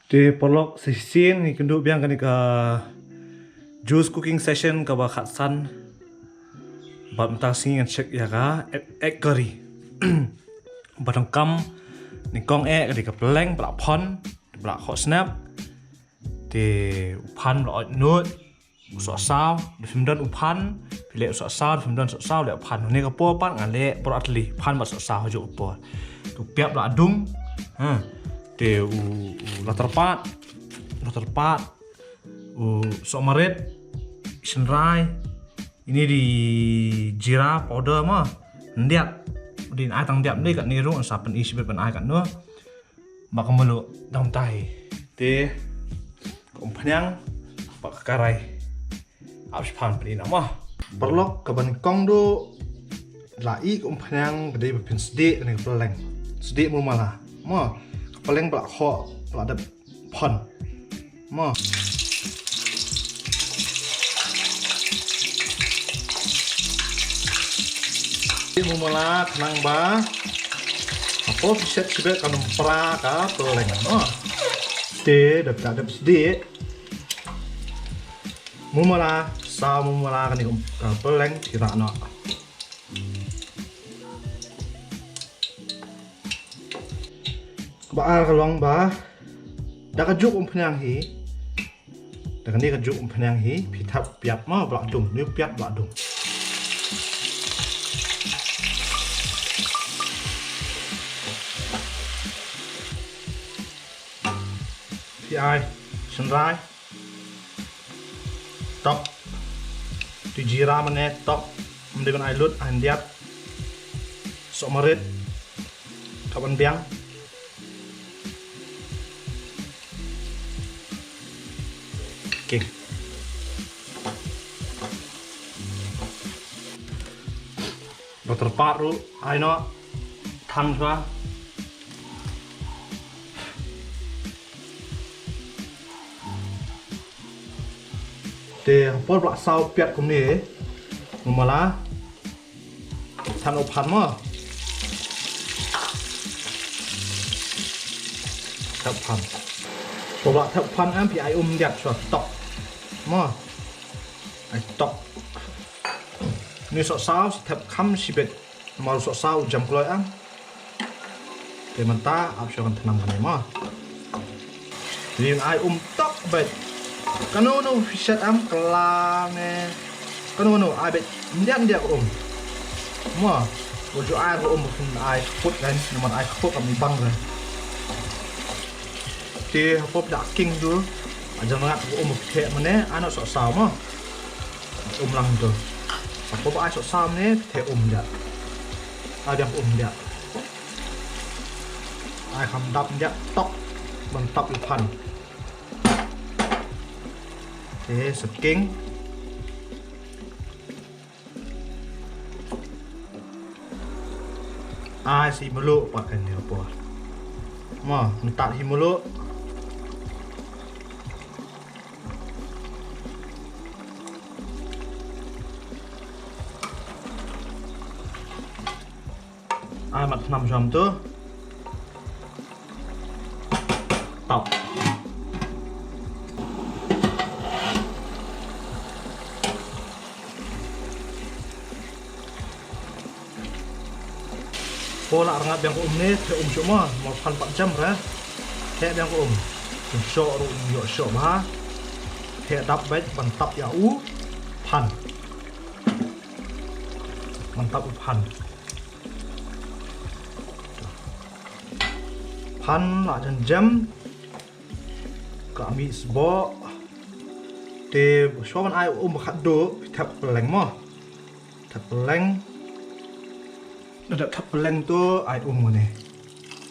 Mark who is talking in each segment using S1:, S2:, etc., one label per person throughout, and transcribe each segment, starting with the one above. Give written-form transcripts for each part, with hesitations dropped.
S1: Di polok sisin ni kenduk biang kan ka juice cooking session ka ba khatsan ba mta sing and check ya ka egg curry ba tong kam ni kong e ka peleng bla phon bla kho snap di upan bla nut so sao di fimdan upan pile so sao fimdan so sao le upan ni ka po pan ngale por atli pan ba so sao jo po tu piap bla dung de latar pat sok maret senrai ini di jira powder mah ndiat din ai tang diap ni kat ni ru sa pen isi pen ai kat no mak melu dam tai de kom phanyang pak karai ap pan pli na mah perlok ka ban kong do lai kom phanyang gede pen sde ni peleng sde mu mala mah peleng bak kho bak ada pon mah mu mala kenang ba apa bisa juga kanum pra ka peleng mah de dapat sde mu mala sa mu mala kan ni peleng kira nak baal kalong ba dah kajuk penyang hi dengan ni kajuk penyang hi pitap piap ma blak dung ni piap blak dung pi ai senrai top tu jira mane top mendekan ai lut andiat sok marit kapan biang king dokter paru ai no thang ba de por blak sau piat kum ni mala than opan ma thap pan por blak thap pan am pi ai diat so tok ma ai tok ni so sao thap kham sibet mal so sao jam kloi am de manta ap so kan thanam kan ma ni ai tok bet kanu no fishat am kelang kanu no ai bet ndiak ma bojo ai ko pun ai khut kan nomor ai khut kam bang kan ti pop dak king tu aja ngat ko the mane anak sok sao ma lang tu apa ai sok sao ne the dak ada dak ai kham dap dak tok mantap ipan seking si mulu pakai ni apa ma entak hi mulu mat 6 jam tu tau pola rangat yang ni the cuma mau 4 jam ra the yang syok ru yo syok ba the dap bet mantap ya pan mantap pan lah jam kami sebo te soan ai khat do thap peleng mo thap peleng dapat thap peleng tu ai ni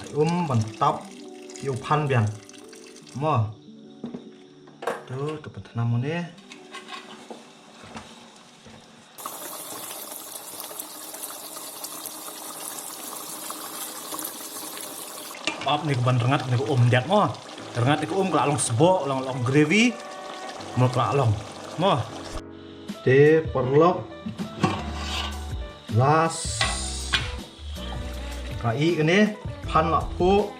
S1: ai mantap yo pan biang mo tu dapat tanam ni Maaf ni keban rengat ni diat mo rengat ni kelak long sebo long gravy mo kelak long mo te perlok las kai ini pan lak pu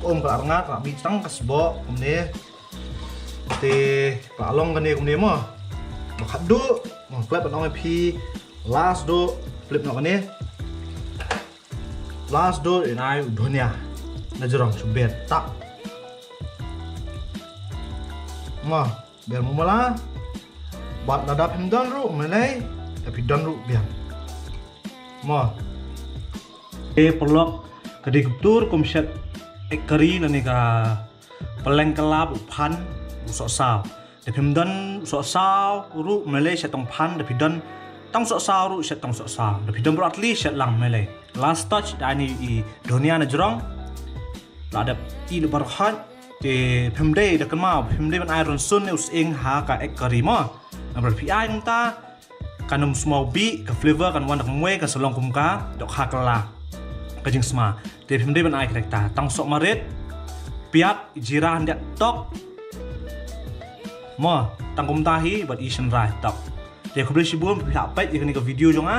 S1: ôm cả ngát cả bị trắng cả bọ cũng thế thì cả long cái này cũng thế mà khát đu mà flip bạn ông pi last đu flip nó cái này last đu để này dunia nó giờ orang coba tak mà biar mau malah buat nada pemdan ru Malay tapi dan ru biar mà perlu kadi kuptur kumshat ekari nani ka peleng kelab upan usok sao de pemdan usok sao ru Malay shat tong pan de pidan tong sok sao ru shat tong sok sao de pidan broadly shat lang Malay last touch dani I dunia na jrong la ada ti lu barhat de pemde de kemau pemde ban iron sun us ing ha ka ekari ma na pi ai ta kanum small bi ka flavor kan wan dak mwe ka solong kum ka dok hakala ka jing sma de pemde ban ai ka ta tong sok maret piat jira handak tok mo tangkum tahi bat isan rai tok de ko beli sibum pihak pet ikani ka video jonga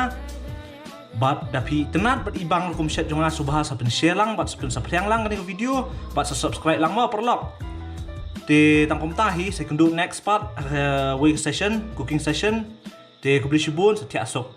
S1: bat dapi tenat bat ibang kum chat jonga subah sa pen share lang bat pen sa priang lang kani ka video bat sa subscribe lang mo perlok de tangkum tahi saya kundu next part week session cooking session de ko beli sibun setiap asok